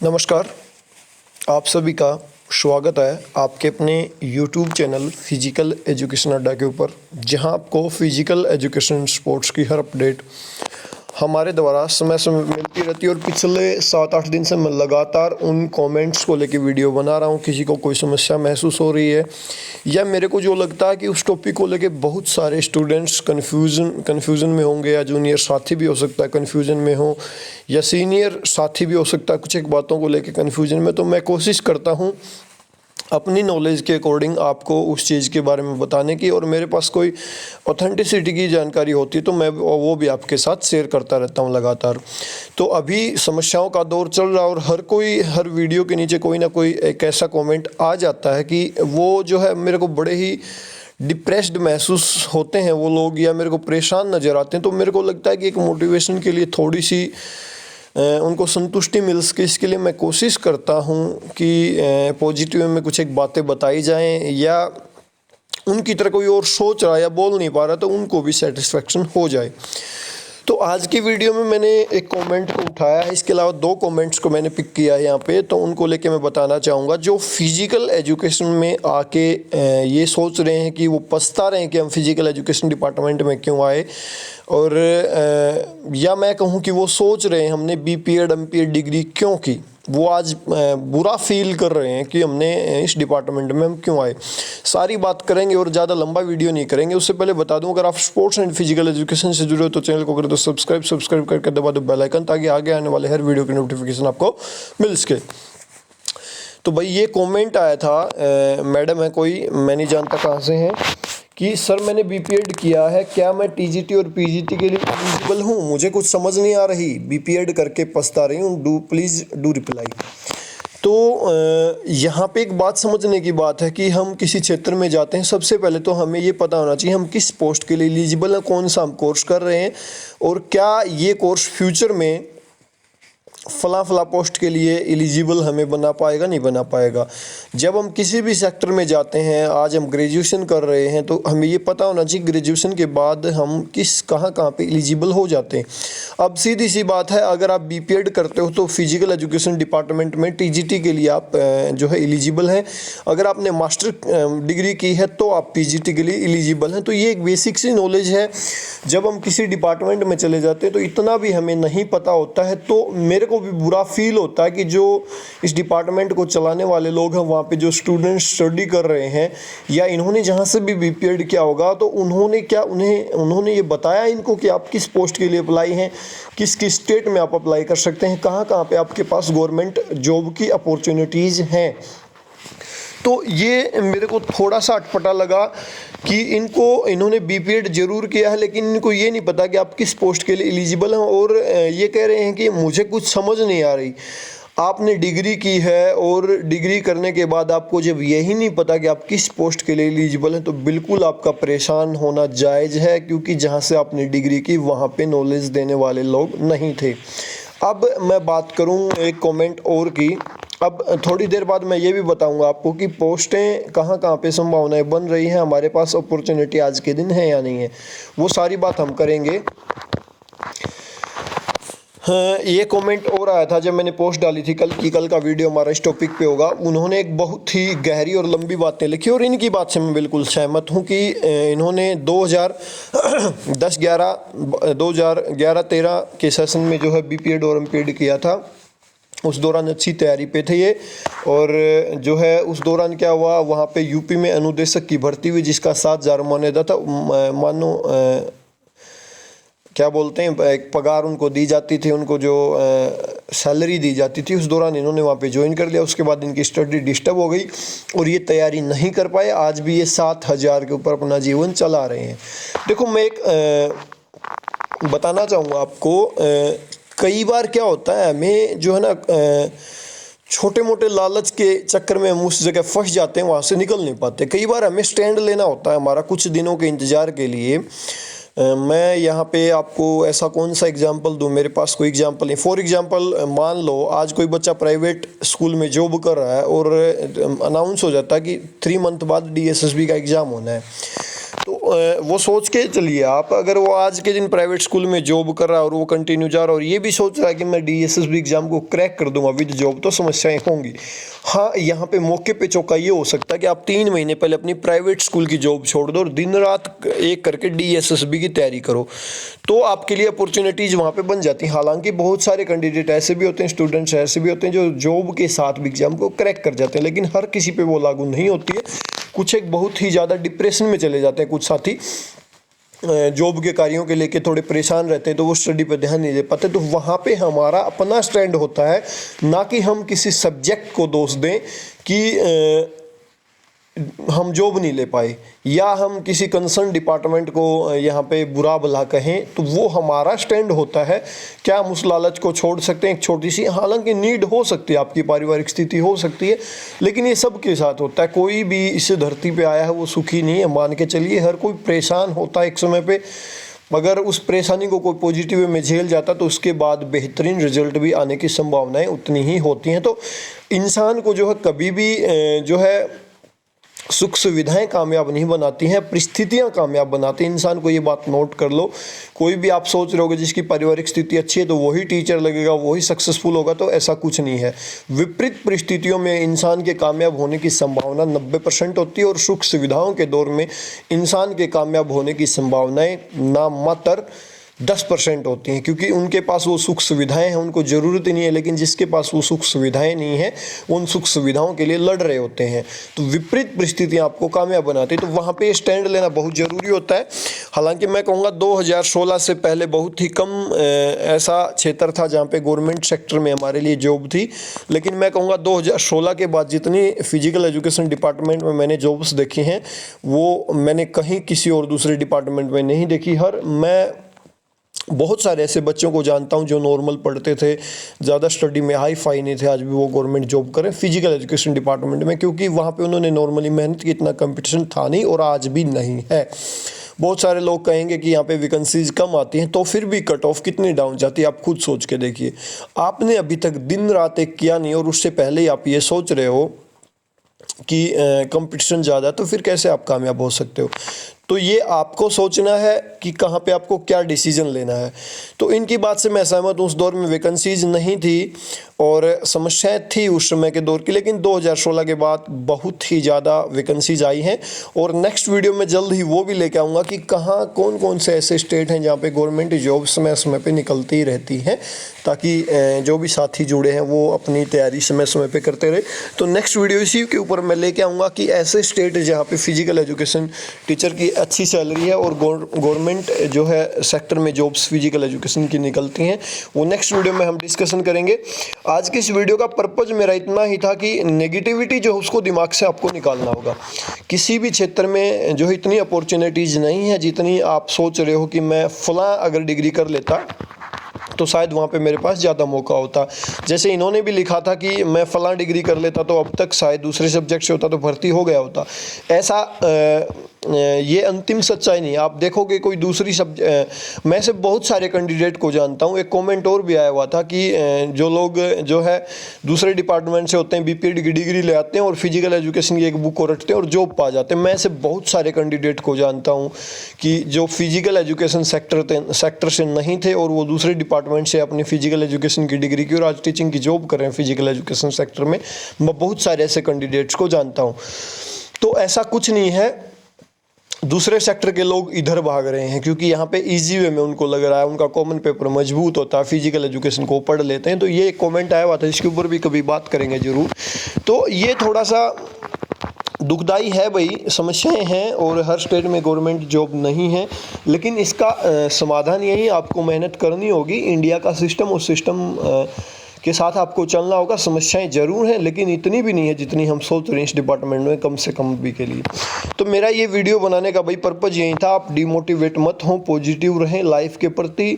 नमस्कार। आप सभी का स्वागत है आपके अपने YouTube चैनल फिजिकल एजुकेशन अड्डा के ऊपर, जहां आपको फिजिकल एजुकेशन स्पोर्ट्स की हर अपडेट हमारे द्वारा समय समय मिलती रहती है। और पिछले 7-8 दिन से मैं लगातार उन कमेंट्स को लेके वीडियो बना रहा हूं। किसी को कोई समस्या महसूस हो रही है या मेरे को जो लगता है कि उस टॉपिक को लेके बहुत सारे स्टूडेंट्स कन्फ्यूज़न में होंगे, या जूनियर साथी भी हो सकता है कन्फ्यूज़न में हो, या सीनियर साथी भी हो सकता है कुछ एक बातों को लेके कन्फ्यूज़न में, तो मैं कोशिश करता हूँ अपनी नॉलेज के अकॉर्डिंग आपको उस चीज़ के बारे में बताने की। और मेरे पास कोई ऑथेंटिसिटी की जानकारी होती है तो मैं वो भी आपके साथ शेयर करता रहता हूँ लगातार। तो अभी समस्याओं का दौर चल रहा है और हर कोई हर वीडियो के नीचे कोई ना कोई एक ऐसा कमेंट आ जाता है कि वो जो है मेरे को बड़े ही डिप्रेस्ड महसूस होते हैं वो लोग, या मेरे को परेशान नज़र आते हैं। तो मेरे को लगता है कि एक मोटिवेशन के लिए थोड़ी सी उनको संतुष्टि मिल सके, इसके लिए मैं कोशिश करता हूँ कि पॉजिटिव में कुछ एक बातें बताई जाएं, या उनकी तरह कोई और सोच रहा है या बोल नहीं पा रहा तो उनको भी सेटिस्फेक्शन हो जाए। तो आज की वीडियो में मैंने एक कमेंट को उठाया है, इसके अलावा 2 कमेंट्स को मैंने पिक किया है यहाँ पे, तो उनको लेके मैं बताना चाहूँगा। जो फिजिकल एजुकेशन में आके ये सोच रहे हैं कि वो पछता रहे हैं कि हम फिजिकल एजुकेशन डिपार्टमेंट में क्यों आए, और या मैं कहूँ कि वो सोच रहे हैं हमने बीपीएड एमपीएड डिग्री क्यों की, वो आज बुरा फील कर रहे हैं कि हमने इस डिपार्टमेंट में हम क्यों आए। सारी बात करेंगे और ज़्यादा लंबा वीडियो नहीं करेंगे। उससे पहले बता दूं, अगर आप स्पोर्ट्स एंड फिजिकल एजुकेशन से जुड़े हो तो चैनल को कर दो सब्सक्राइब करके दबा दो बेल आइकन, ताकि आगे आने वाले हर वीडियो की नोटिफिकेशन आपको मिल सके। तो भाई ये कमेंट आया था, मैडम है कोई, मैं नहीं जानता कहाँ से हैं, कि सर मैंने बीपीएड किया है, क्या मैं टीजीटी और पीजीटी के लिए एलिजिबल हूँ? मुझे कुछ समझ नहीं आ रही, बीपीएड करके पछता रही हूँ, प्लीज़ डू रिप्लाई। तो यहाँ पे एक बात समझने की बात है कि हम किसी क्षेत्र में जाते हैं, सबसे पहले तो हमें ये पता होना चाहिए हम किस पोस्ट के लिए एलिजिबल हैं, कौन सा हम कोर्स कर रहे हैं, और क्या ये कोर्स फ्यूचर में फला पोस्ट के लिए एलिजिबल हमें बना पाएगा नहीं बना पाएगा। जब हम किसी भी सेक्टर में जाते हैं, आज हम ग्रेजुएशन कर रहे हैं, तो हमें ये पता होना चाहिए ग्रेजुएशन के बाद हम कहाँ पे एलिजिबल हो जाते हैं। अब सीधी सी बात है, अगर आप बीपीएड करते हो तो फिजिकल एजुकेशन डिपार्टमेंट में टीजीटी के लिए आप जो है एलिजिबल हैं। अगर आपने मास्टर डिग्री की है तो आप पीजीटी के लिए एलिजिबल हैं। तो ये एक बेसिक सी नॉलेज है। जब हम किसी डिपार्टमेंट में चले जाते हैं तो इतना भी हमें नहीं पता होता है, तो मेरे को भी बुरा फील होता है कि जो इस डिपार्टमेंट को चलाने वाले लोग हैं, वहाँ पे जो स्टूडेंट स्टडी कर रहे हैं, या इन्होंने जहाँ से भी बीपीएड किया होगा, तो उन्होंने ये बताया इनको कि आप किस पोस्ट के लिए अप्लाई हैं, किस किस स्टेट में आप अप्लाई कर सकते हैं, कहाँ पे आपके पास गवर्नमेंट जॉब की अपॉर्चुनिटीज़ हैं। तो ये मेरे को थोड़ा सा अटपटा लगा कि इन्होंने बीपीएड जरूर किया है, लेकिन इनको ये नहीं पता कि आप किस पोस्ट के लिए एलिजिबल हैं, और ये कह रहे हैं कि मुझे कुछ समझ नहीं आ रही। आपने डिग्री की है और डिग्री करने के बाद आपको जब यही नहीं पता कि आप किस पोस्ट के लिए एलिजिबल हैं, तो बिल्कुल आपका परेशान होना जायज़ है, क्योंकि जहाँ से आपने डिग्री की वहाँ पे नॉलेज देने वाले लोग नहीं थे। अब मैं बात करूँ एक कमेंट और की। अब थोड़ी देर बाद मैं ये भी बताऊंगा आपको कि पोस्टें कहाँ पे संभावनाएं बन रही हैं, हमारे पास अपॉर्चुनिटी आज के दिन है या नहीं है, वो सारी बात हम करेंगे। हाँ, ये कमेंट और आया था जब मैंने पोस्ट डाली थी कल का वीडियो हमारा इस टॉपिक पे होगा। उन्होंने एक बहुत ही गहरी और लंबी बातें लिखी, और इनकी बात से मैं बिल्कुल सहमत हूँ कि इन्होंने 2011-13 के सेशन में जो है बीपीएड और एमपीएड किया था। उस दौरान अच्छी तैयारी पे थे ये, और जो है उस दौरान क्या हुआ, वहाँ पे यूपी में अनुदेशक की भर्ती हुई, जिसका 7,000 मान्यता था। मानो क्या बोलते हैं, एक पगार उनको दी जाती थी, उनको जो सैलरी दी जाती थी। उस दौरान इन्होंने वहाँ पे ज्वाइन कर लिया। उसके बाद इनकी स्टडी डिस्टर्ब हो गई और ये तैयारी नहीं कर पाए। आज भी ये 7,000 के ऊपर अपना जीवन चला रहे हैं। देखो, मैं एक बताना चाहूँगा आपको, कई बार क्या होता है, हमें जो है ना छोटे मोटे लालच के चक्कर में हम उस जगह फंस जाते हैं, वहाँ से निकल नहीं पाते। कई बार हमें स्टैंड लेना होता है हमारा कुछ दिनों के इंतज़ार के लिए। मैं यहाँ पे आपको ऐसा कौन सा एग्जांपल दूँ, मेरे पास कोई एग्जांपल नहीं। फॉर एग्जांपल मान लो आज कोई बच्चा प्राइवेट स्कूल में जॉब कर रहा है और अनाउंस हो जाता है कि 3 मंथ बाद डीएसएसबी का एग्ज़ाम होना है। तो वो सोच के चलिए आप, अगर वो आज के दिन प्राइवेट स्कूल में जॉब कर रहा है और वो कंटिन्यू जा रहा है और ये भी सोच रहा है कि मैं DSSB एग्ज़ाम को क्रैक कर दूंगा विद जॉब, तो समस्याएं होंगी। हाँ, यहाँ पे मौके पे चौका ये हो सकता है कि आप 3 महीने पहले अपनी प्राइवेट स्कूल की जॉब छोड़ दो और दिन रात एक करके DSSB की तैयारी करो, तो आपके लिए अपॉर्चुनिटीज़ वहाँ पे बन जाती हैं। हालांकि बहुत सारे कैंडिडेट ऐसे भी होते हैं, स्टूडेंट्स ऐसे भी होते हैं जो जॉब के साथ भी एग्ज़ाम को क्रैक कर जाते हैं, लेकिन हर किसी पे वो लागू नहीं होती है। कुछ एक बहुत ही ज़्यादा डिप्रेशन में चले जाते हैं, कुछ साथी जॉब के कार्यों के लेके थोड़े परेशान रहते हैं, तो वो स्टडी पे ध्यान नहीं दे पाते। तो वहाँ पे हमारा अपना स्टैंड होता है, ना कि हम किसी सब्जेक्ट को दोष दें कि हम जॉब नहीं ले पाए या हम किसी कंसर्न डिपार्टमेंट को यहाँ पे बुरा भला कहें। तो वो हमारा स्टैंड होता है, क्या हम उस लालच को छोड़ सकते हैं? एक छोटी सी, हालांकि नीड हो सकती है, आपकी पारिवारिक स्थिति हो सकती है, लेकिन ये सबके साथ होता है। कोई भी इस धरती पे आया है वो सुखी नहीं है, मान के चलिए। हर कोई परेशान होता है एक समय पे, अगर उस परेशानी को कोई पॉजिटिव वे में झेल जाता तो उसके बाद बेहतरीन रिजल्ट भी आने की संभावनाएं उतनी ही होती हैं। तो इंसान को जो है कभी भी जो है सुख सुविधाएं कामयाब नहीं बनाती हैं, परिस्थितियां कामयाब बनाती हैं। इंसान को ये बात नोट कर लो। कोई भी आप सोच रहे होगे जिसकी पारिवारिक स्थिति अच्छी है तो वही टीचर लगेगा, वही सक्सेसफुल होगा, तो ऐसा कुछ नहीं है। विपरीत परिस्थितियों में इंसान के कामयाब होने की संभावना 90% होती है और सुख सुविधाओं के दौर में इंसान के कामयाब होने की संभावनाएं नामात्र 10% होती हैं, क्योंकि उनके पास वो सुख सुविधाएं हैं, उनको ज़रूरत ही नहीं है। लेकिन जिसके पास वो सुख सुविधाएं नहीं हैं, उन सुख सुविधाओं के लिए लड़ रहे होते हैं। तो विपरीत परिस्थितियां आपको कामयाब बनाती है, तो वहाँ पे स्टैंड लेना बहुत ज़रूरी होता है। हालांकि मैं कहूँगा 2016 से पहले बहुत ही कम ऐसा क्षेत्र था जहाँ पे गवर्नमेंट सेक्टर में हमारे लिए जॉब थी, लेकिन मैं कहूँगा 2016 के बाद जितनी फिजिकल एजुकेशन डिपार्टमेंट में मैंने जॉब्स देखी हैं वो मैंने कहीं किसी और दूसरे डिपार्टमेंट में नहीं देखी। मैं बहुत सारे ऐसे बच्चों को जानता हूं जो नॉर्मल पढ़ते थे, ज़्यादा स्टडी में हाई फाई नहीं थे, आज भी वो गवर्नमेंट जॉब करें फिजिकल एजुकेशन डिपार्टमेंट में, क्योंकि वहाँ पे उन्होंने नॉर्मली मेहनत की, इतना कंपटीशन था नहीं और आज भी नहीं है। बहुत सारे लोग कहेंगे कि यहाँ पे वैकेंसीज कम आती हैं, तो फिर भी कट ऑफ कितनी डाउन जाती है आप खुद सोच के देखिए। आपने अभी तक दिन रात एक किया नहीं और उससे पहले ही आप ये सोच रहे हो कि कंपटीशन ज़्यादा, तो फिर कैसे आप कामयाब हो सकते हो? तो ये आपको सोचना है कि कहाँ पे आपको क्या डिसीजन लेना है। तो इनकी बात से मैं सहमत हूँ। उस दौर में वैकेंसीज नहीं थी और समस्याएं थी उस समय के दौर की, लेकिन 2016 के बाद बहुत ही ज़्यादा वैकेंसीज आई हैं और नेक्स्ट वीडियो में जल्द ही वो भी लेके आऊँगा कि कहाँ कौन कौन से ऐसे स्टेट हैं जहाँ पे गवर्नमेंट जॉब समय समय पे निकलती रहती हैं, ताकि जो भी साथी जुड़े हैं वो अपनी तैयारी समय समय पे करते रहे। तो नेक्स्ट वीडियो इसी के ऊपर मैं लेके आऊँगा कि ऐसे स्टेट जहाँ पे फिजिकल एजुकेशन टीचर की अच्छी सैलरी है और गवर्नमेंट जो है सेक्टर में जॉब्स फिजिकल एजुकेशन की निकलती हैं, वो नेक्स्ट वीडियो में हम डिस्कशन करेंगे। आज की इस वीडियो का पर्पज़ मेरा इतना ही था कि नेगेटिविटी जो है उसको दिमाग से आपको निकालना होगा। किसी भी क्षेत्र में जो है इतनी अपॉर्चुनिटीज़ नहीं है जितनी आप सोच रहे हो कि मैं फ़लाँ अगर डिग्री कर लेता तो शायद वहाँ पे मेरे पास ज़्यादा मौका होता। जैसे इन्होंने भी लिखा था कि मैं फ़लाँ डिग्री कर लेता तो अब तक शायद दूसरे सब्जेक्ट से होता तो भर्ती हो गया होता। ऐसा ये अंतिम सच्चाई नहीं। आप देखोगे कोई दूसरी मैं से बहुत सारे कैंडिडेट को जानता हूँ। एक कमेंट और भी आया हुआ था कि जो लोग जो है दूसरे डिपार्टमेंट से होते हैं, BPED की डिग्री ले आते हैं और फिजिकल एजुकेशन की एक बुक को रटते हैं और जॉब पा जाते हैं। मैं से बहुत सारे कैंडिडेट को जानता हूँ कि जो फिजिकल एजुकेशन सेक्टर से नहीं थे और वो दूसरे डिपार्टमेंट से अपनी फिजिकल एजुकेशन की डिग्री की और आज टीचिंग की जॉब कर रहे हैं फिजिकल एजुकेशन सेक्टर में। मैं बहुत सारे ऐसे कैंडिडेट्स को जानता हूँ। तो ऐसा कुछ नहीं है दूसरे सेक्टर के लोग इधर भाग रहे हैं क्योंकि यहाँ पे इजी वे में उनको लग रहा है, उनका कॉमन पेपर मजबूत होता है, फिजिकल एजुकेशन को पढ़ लेते हैं। तो ये एक कमेंट आया हुआ था, इसके ऊपर भी कभी बात करेंगे ज़रूर। तो ये थोड़ा सा दुखदाई है भाई, समस्याएं हैं और हर स्टेट में गवर्नमेंट जॉब नहीं है, लेकिन इसका समाधान यही आपको मेहनत करनी होगी। इंडिया का सिस्टम, उस सिस्टम के साथ आपको चलना होगा। समस्याएं ज़रूर हैं लेकिन इतनी भी नहीं है जितनी हम सोच रहे हैं इस डिपार्टमेंट में, कम से कम भी के लिए। तो मेरा ये वीडियो बनाने का भाई पर्पज़ यही था, आप डिमोटिवेट मत हो, पॉजिटिव रहें लाइफ के प्रति।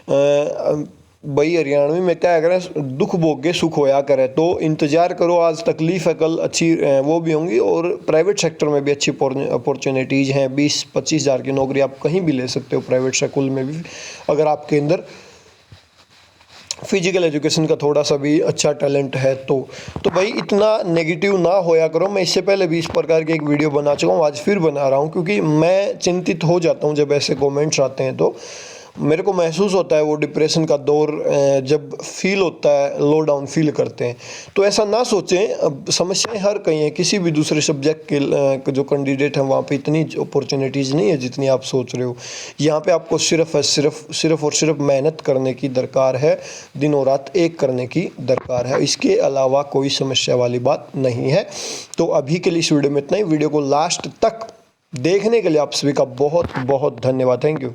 भाई हरियाणवी में क्या करें, दुख भोग के सुख होया करे। तो इंतज़ार करो, आज तकलीफ़ है कल अच्छी वो भी होंगी और प्राइवेट सेक्टर में भी अच्छी अपॉर्चुनिटीज़ हैं। 20-25 हज़ार की नौकरी आप कहीं भी ले सकते हो प्राइवेट स्कूल में भी, अगर आपके अंदर फिजिकल एजुकेशन का थोड़ा सा भी अच्छा टैलेंट है तो भाई इतना नेगेटिव ना होया करो। मैं इससे पहले भी इस प्रकार की एक वीडियो बना चुका हूँ, आज फिर बना रहा हूँ, क्योंकि मैं चिंतित हो जाता हूँ जब ऐसे कमेंट्स आते हैं। तो मेरे को महसूस होता है वो डिप्रेशन का दौर जब फील होता है, लो डाउन फील करते हैं। तो ऐसा ना सोचें, अब समस्याएं हर कहीं हैं। किसी भी दूसरे सब्जेक्ट के जो कैंडिडेट हैं वहाँ पे इतनी अपॉर्चुनिटीज़ नहीं है जितनी आप सोच रहे हो। यहाँ पे आपको सिर्फ और सिर्फ मेहनत करने की दरकार है, दिनों रात एक करने की दरकार है। इसके अलावा कोई समस्या वाली बात नहीं है। तो अभी के लिए इस वीडियो में इतना ही। वीडियो को लास्ट तक देखने के लिए आप सभी का बहुत बहुत धन्यवाद। Thank you.